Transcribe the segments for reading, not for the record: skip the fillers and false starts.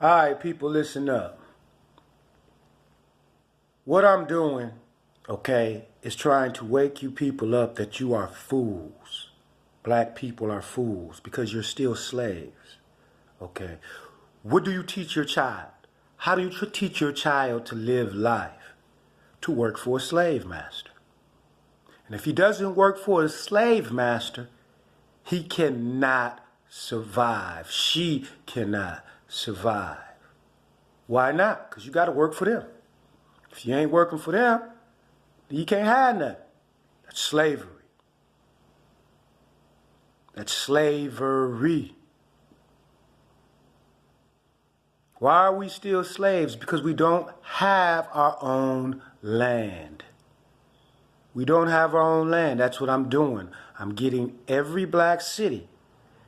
All right, people, listen up. What I'm doing, okay, is trying to wake you people up that you are fools. Black people are fools because you're still slaves, okay? What do you teach your child? How do you teach your child to live life? To work for a slave master. And if he doesn't work for a slave master, he cannot survive. She cannot survive. Why not? Because you got to work for them. If you ain't working for them, then you can't have nothing. That's slavery. That's slavery. Why are we still slaves? Because we don't have our own land. We don't have our own land. That's what I'm doing. I'm getting every black city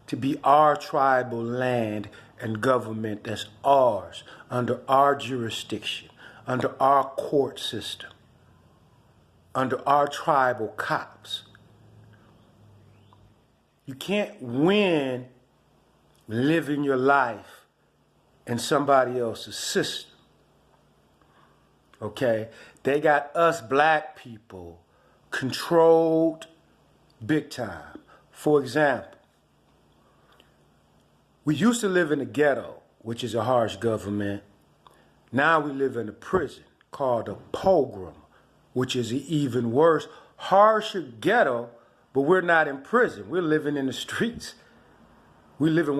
to be our tribal land and government that's ours, under our jurisdiction, under our court system, under our tribal cops. You can't win living your life in somebody else's system. Okay? They got us black people controlled big time. For example, we used to live in a ghetto, which is a harsh government. Now we live in a prison called a pogrom, which is an even worse, harsher ghetto, but we're not in prison. We're living in the streets. We live in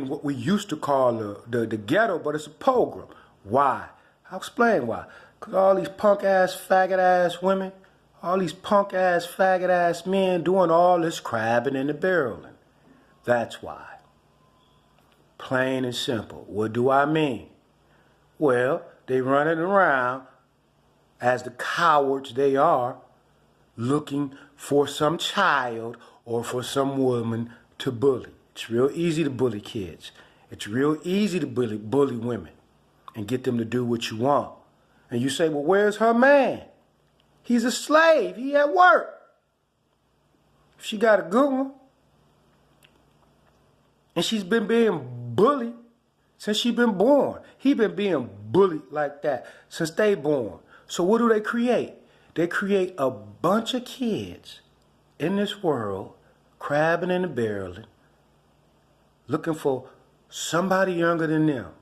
what we used to call the ghetto, but it's a pogrom. Why? I'll explain why. Because all these punk-ass, faggot-ass women, all these punk-ass, faggot-ass men doing all this crabbing and the barreling. That's why. Plain and simple. What do I mean? Well, they running around as the cowards they are, looking for some child or for some woman to bully. It's real easy to bully kids. It's real easy to bully women and get them to do what you want. And you say, well, where's her man? He's a slave. He at work. If she got a good one, and she's been being bullied since she been born. He been being bullied like that since they born. So what do they create? They create a bunch of kids in this world, crabbing in the barreling, looking for somebody younger than them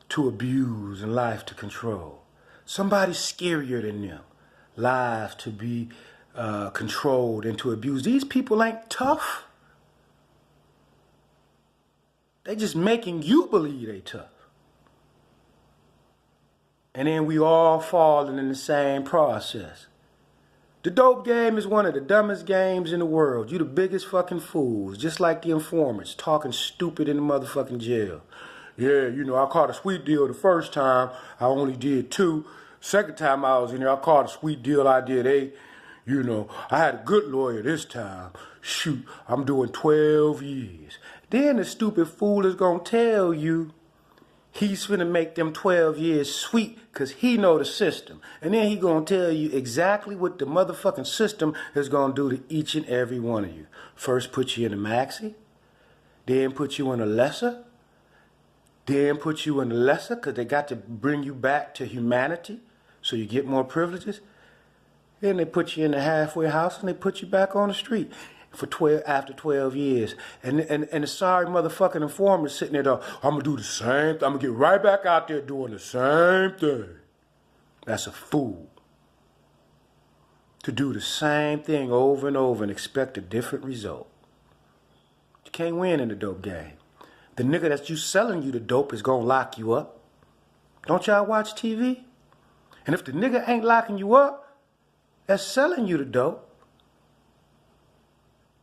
to abuse and life to control. Somebody scarier than them, lives to be controlled and to abuse. These people ain't tough. They just making you believe they tough. And then we all falling in the same process. The dope game is one of the dumbest games in the world. You the biggest fucking fools, just like the informants, talking stupid in the motherfucking jail. Yeah, you know, I caught a sweet deal the first time. I only did 2. Second time I was in there, I caught a sweet deal. I did 8. You know, I had a good lawyer this time. Shoot, I'm doing 12 years. Then the stupid fool is going to tell you he's finna make them 12 years sweet because he know the system. And then he going to tell you exactly what the motherfucking system is going to do to each and every one of you. First put you in a maxi, then put you in a lesser, then put you in a lesser because they got to bring you back to humanity so you get more privileges. Then they put you in the halfway house and they put you back on the street for after 12 years. And the sorry motherfucking informer sitting there, I'm going to do the same thing. I'm going to get right back out there doing the same thing. That's a fool. To do the same thing over and over and expect a different result. You can't win in the dope game. The nigga that's selling you the dope is going to lock you up. Don't y'all watch TV? And if the nigga ain't locking you up, that's selling you the dope.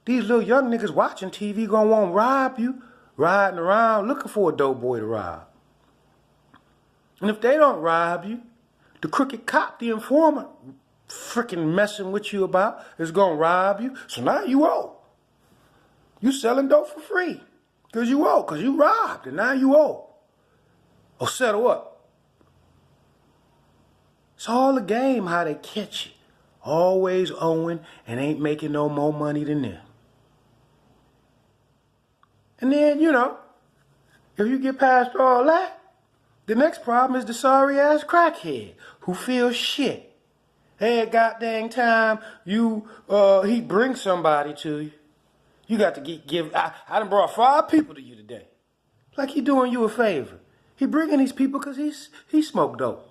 These little young niggas watching TV gonna want to rob you, riding around looking for a dope boy to rob. And if they don't rob you, the crooked cop, the informant, freaking messing with you about is gonna rob you. So now you owe. You selling dope for free because you owe, because you robbed, and now you owe. Or settle up. It's all a game how they catch you. Always owing and ain't making no more money than them. And then, you know, If you get past all that, the next problem is the sorry-ass crackhead who feels shit. Every goddamn time he brings somebody to you, you got to give. I done brought 5 people to you today. Like he doing you a favor. He bringing these people because he smoked dope.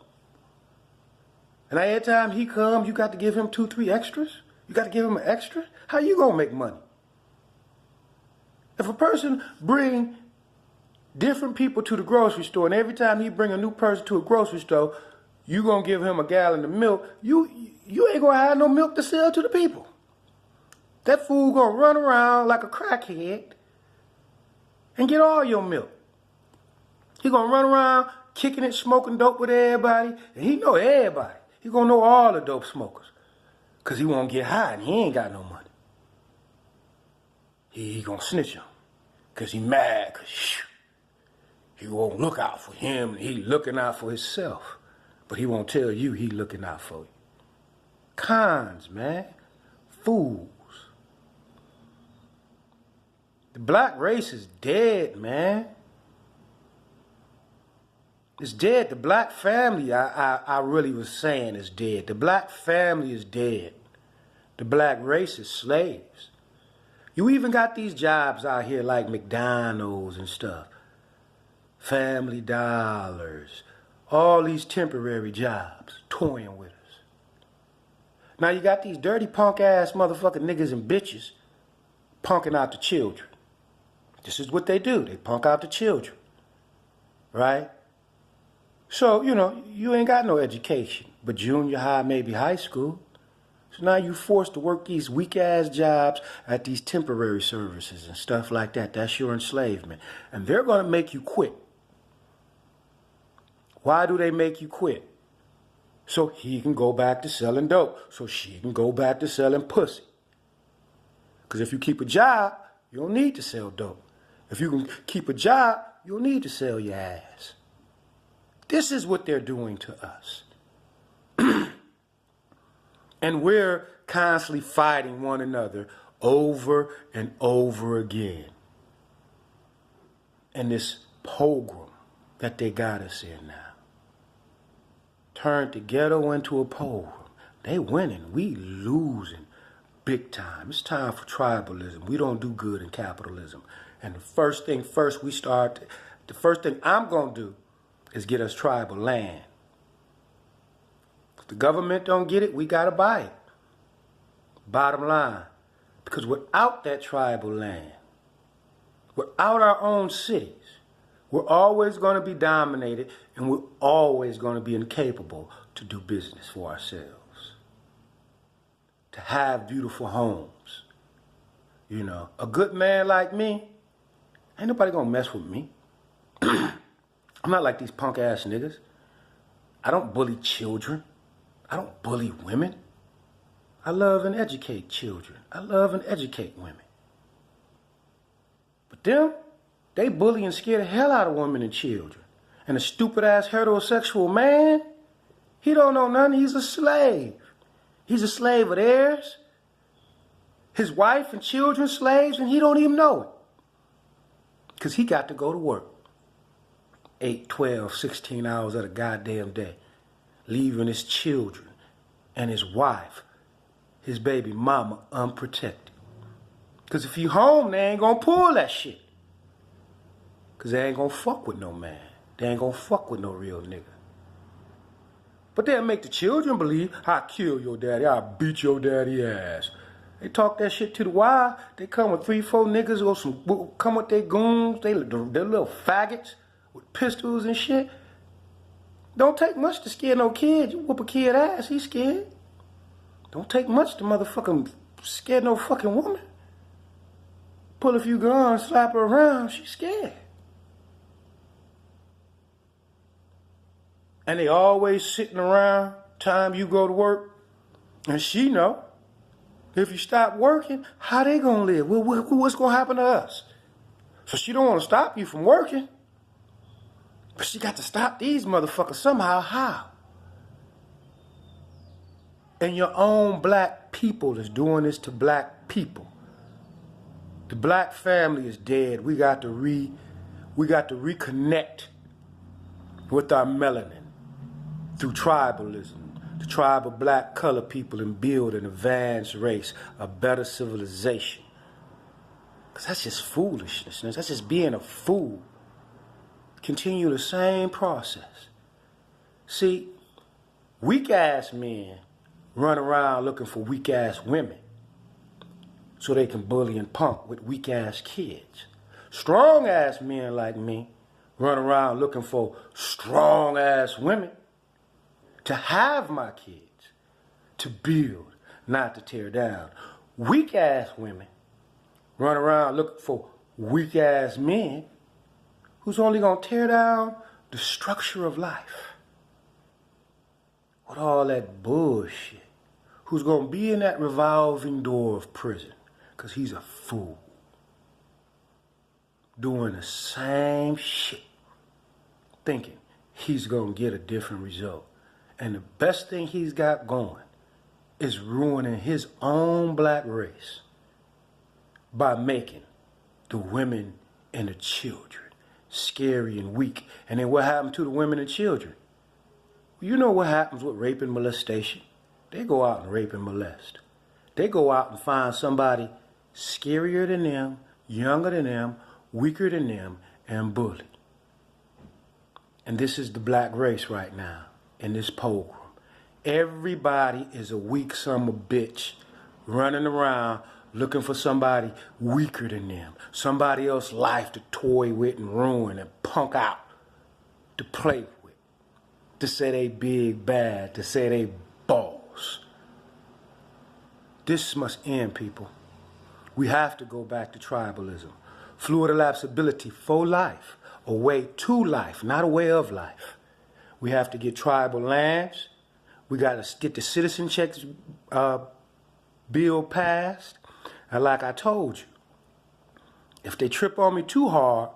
And every time he comes, you got to give him 2, 3 extras. You got to give him an extra. How you gonna make money? If a person bring different people to the grocery store, and every time he bring a new person to a grocery store, you gonna give him a gallon of milk, you ain't gonna have no milk to sell to the people. That fool gonna run around like a crackhead and get all your milk. He gonna run around kicking it, smoking dope with everybody, and he know everybody. He gonna know all the dope smokers, cause he won't get high and he ain't got no money. He gonna snitch on, cause he mad, cause he won't look out for him, and he looking out for himself, but he won't tell you he looking out for you. Cons, man, fools. The black race is dead, man. It's dead. The black family, I really was saying, is dead. The black family is dead. The black race is slaves. You even got these jobs out here like McDonald's and stuff. Family Dollars. All these temporary jobs toying with us. Now you got these dirty punk ass motherfucking niggas and bitches punking out the children. This is what they do. They punk out the children. Right? So, you ain't got no education, but junior high, maybe high school. So now you forced to work these weak-ass jobs at these temporary services and stuff like that. That's your enslavement. And they're going to make you quit. Why do they make you quit? So he can go back to selling dope. So she can go back to selling pussy. Because if you keep a job, you don't need to sell dope. If you can keep a job, you don't need to sell your ass. This is what they're doing to us. And we're constantly fighting one another over and over again. And this pogrom that they got us in now turned the ghetto into a pogrom. They winning. We losing big time. It's time for tribalism. We don't do good in capitalism. And the first thing I'm going to do is get us tribal land. If the government don't get it, we got to buy it. Bottom line. Because without that tribal land, without our own cities, we're always going to be dominated and we're always going to be incapable to do business for ourselves. To have beautiful homes. A good man like me, ain't nobody going to mess with me. I'm not like these punk ass niggas. I don't bully children. I don't bully women. I love and educate children. I love and educate women. But them, they bully and scare the hell out of women and children. And a stupid ass heterosexual man, he don't know nothing. He's a slave. He's a slave of theirs. His wife and children slaves, and he don't even know it. Because he got to go to work. 8, 12, 16 hours of the goddamn day. Leaving his children and his wife, his baby mama, unprotected. Because if you home, they ain't going to pull that shit. Because they ain't going to fuck with no man. They ain't going to fuck with no real nigga. But they'll make the children believe, I'll kill your daddy, I'll beat your daddy ass. They talk that shit to the wild. They come with 3, 4 niggas or come with their goons, their little faggots with pistols and shit. Don't take much to scare no kid. You whoop a kid ass, he's scared. Don't take much to motherfucking scare no fucking woman. Pull a few guns, slap her around, she's scared. And they always sitting around time you go to work. And she know, if you stop working, how they gonna live? What's gonna happen to us? So she don't want to stop you from working. But she got to stop these motherfuckers somehow. How? And your own black people is doing this to black people. The black family is dead. We got to We got to reconnect with our melanin through tribalism, the tribe of black colored people, and build an advanced race, a better civilization. Because that's just foolishness. That's just being a fool. Continue the same process. See, weak-ass men run around looking for weak-ass women so they can bully and punk with weak-ass kids. Strong-ass men like me run around looking for strong-ass women to have my kids, to build, not to tear down. Weak-ass women run around looking for weak-ass men who's only going to tear down the structure of life. With all that bullshit. Who's going to be in that revolving door of prison because he's a fool. Doing the same shit. Thinking he's going to get a different result. And the best thing he's got going is ruining his own black race by making the women and the children scary and weak. And then what happened to the women and children? You know what happens with rape and molestation. They go out and rape and molest. They go out and find somebody scarier than them, younger than them, weaker than them, and bully. And this is the black race right now in this program. Everybody is a weak son of a bitch running around looking for somebody weaker than them, somebody else's life to toy with and ruin and punk out, to play with, to say they big bad, to say they boss. This must end, people. We have to go back to tribalism. Fluid elapsability for life, a way to life, not a way of life. We have to get tribal lands. We got to get the citizen checks bill passed. And like I told you, if they trip on me too hard,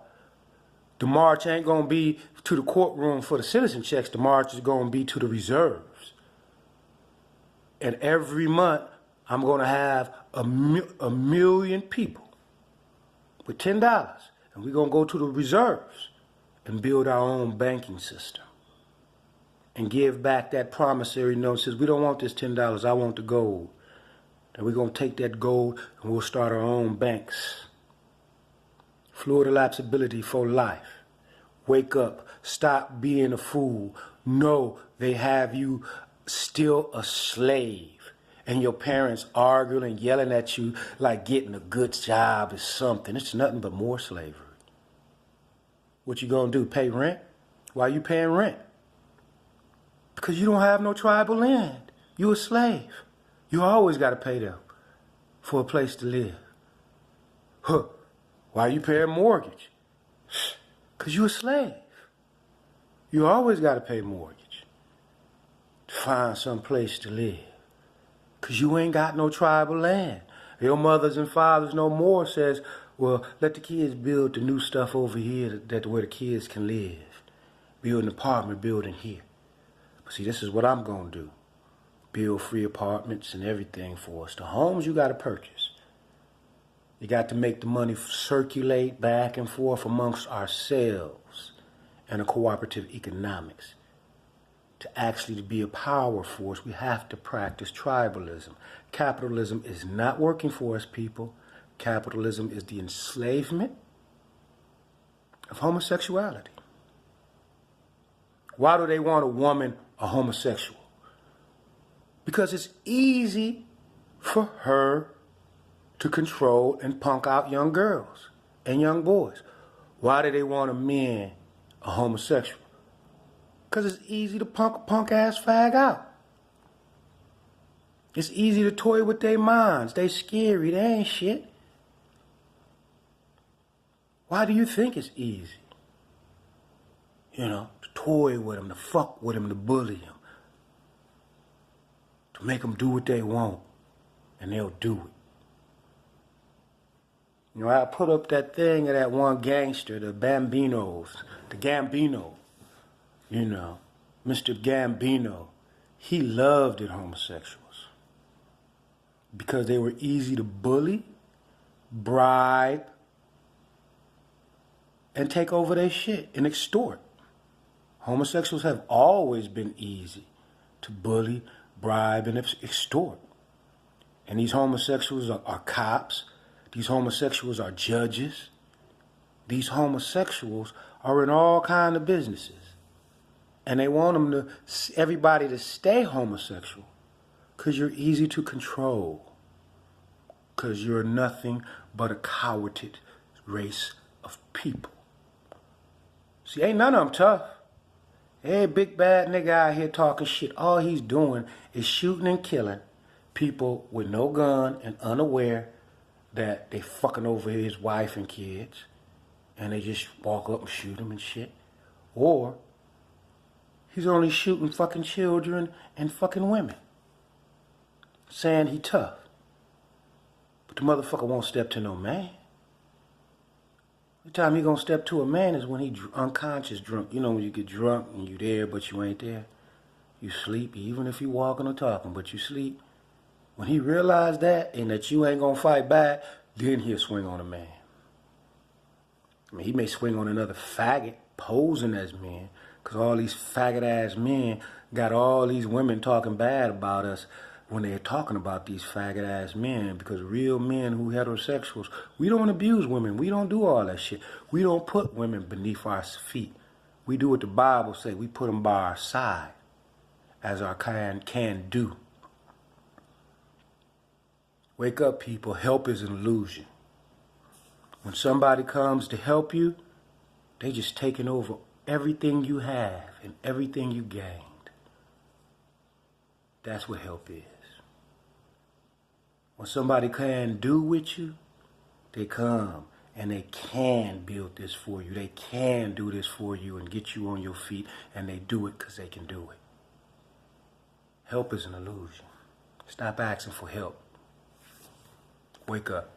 the march ain't going to be to the courtroom for the citizen checks. The march is going to be to the reserves. And every month, I'm going to have a million people with $10. And we're going to go to the reserves and build our own banking system. And give back that promissory note. Says, we don't want this $10, I want the gold. And we're going to take that gold and we'll start our own banks. Fluid elapsability for life. Wake up. Stop being a fool. No, they have you still a slave. And your parents arguing and yelling at you like getting a good job is something. It's nothing but more slavery. What you going to do? Pay rent? Why you paying rent? Because you don't have no tribal land. You a slave. You always got to pay them for a place to live. Huh. Why you paying mortgage? Because you a slave. You always got to pay mortgage to find some place to live. Because you ain't got no tribal land. Your mothers and fathers no more says, well, let the kids build the new stuff over here that where the kids can live. Build an apartment building here. But see, this is what I'm going to do. Build free apartments and everything for us. The homes you got to purchase. You got to make the money circulate back and forth amongst ourselves and a cooperative economics. To actually be a power force, we have to practice tribalism. Capitalism is not working for us, people. Capitalism is the enslavement of homosexuality. Why do they want a woman a homosexual? Because it's easy for her to control and punk out young girls and young boys. Why do they want a man a homosexual? Because it's easy to punk a punk-ass fag out. It's easy to toy with their minds. They scary. They ain't shit. Why do you think it's easy? You know, to toy with them, to fuck with them, to bully them. To make them do what they want. And they'll do it. You know, I put up that thing of that one gangster, the Bambinos, the Gambino. You know, Mr. Gambino, he loved it, homosexuals. Because they were easy to bully, bribe, and take over their shit and extort. Homosexuals have always been easy to bully, bribe, and extort. And these homosexuals are cops. These homosexuals are judges. These homosexuals are in all kind of businesses. And they want everybody to stay homosexual because you're easy to control. Because you're nothing but a cowarded race of people. See, ain't none of them tough. Hey, big bad nigga out here talking shit. All he's doing is shooting and killing people with no gun and unaware that they fucking over his wife and kids. And they just walk up and shoot him and shit. Or he's only shooting fucking children and fucking women. Saying he tough. But the motherfucker won't step to no man. The time he gonna step to a man is when he unconscious drunk. You know when you get drunk and you there but you ain't there. You sleep even if you walking or talking, but you sleep. When he realize that and that you ain't gonna fight back, then he'll swing on a man. I mean, he may swing on another faggot posing as men, because all these faggot ass men got all these women talking bad about us when they're talking about these faggot ass men, because real men who heterosexuals, we don't abuse women. We don't do all that shit. We don't put women beneath our feet. We do what the Bible say. We put them by our side as our kind can do. Wake up, people. Help is an illusion. When somebody comes to help you, they just taking over everything you have and everything you gained. That's what help is. When somebody can do with you, they come and they can build this for you. They can do this for you and get you on your feet, and they do it because they can do it. Help is an illusion. Stop asking for help. Wake up.